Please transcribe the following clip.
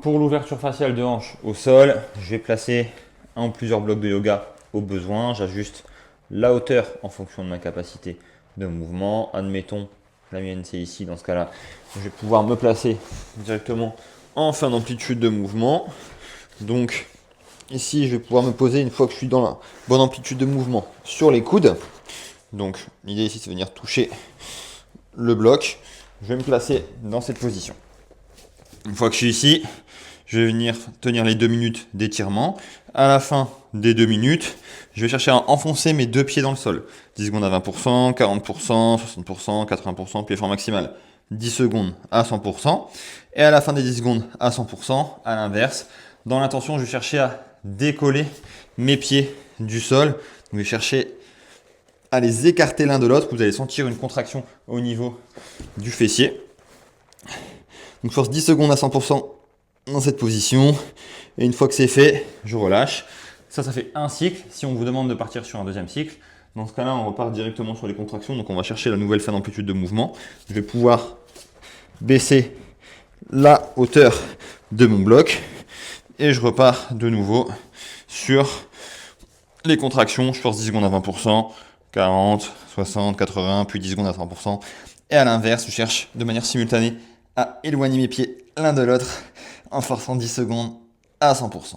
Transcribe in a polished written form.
Pour l'ouverture faciale de hanche au sol, je vais placer un ou plusieurs blocs de yoga au besoin. J'ajuste la hauteur en fonction de ma capacité de mouvement. Admettons, la mienne c'est ici, dans ce cas-là, je vais pouvoir me placer directement en fin d'amplitude de mouvement. Donc ici, je vais pouvoir me poser une fois que je suis dans la bonne amplitude de mouvement sur les coudes. Donc l'idée ici, c'est de venir toucher le bloc. Je vais me placer dans cette position. Une fois que je suis ici, je vais venir tenir les 2 minutes d'étirement. À la fin des 2 minutes, je vais chercher à enfoncer mes 2 pieds dans le sol. 10 secondes à 20%, 40%, 60%, 80%, puis effort maximal. 10 secondes à 100%. Et à la fin des 10 secondes à 100%, à l'inverse, dans l'intention, je vais chercher à décoller mes pieds du sol. Donc, je vais chercher à les écarter l'un de l'autre. Vous allez sentir une contraction au niveau du fessier. Donc, je force 10 secondes à 100% dans cette position. Et une fois que c'est fait, je relâche. Ça fait un cycle. Si on vous demande de partir sur un deuxième cycle, dans ce cas-là, on repart directement sur les contractions. Donc, on va chercher la nouvelle fin d'amplitude de mouvement. Je vais pouvoir baisser la hauteur de mon bloc. Et je repars de nouveau sur les contractions. Je force 10 secondes à 20%, 40, 60, 80, puis 10 secondes à 100%. Et à l'inverse, je cherche de manière simultanée à éloigner mes pieds l'un de l'autre en forçant 10 secondes à 100%.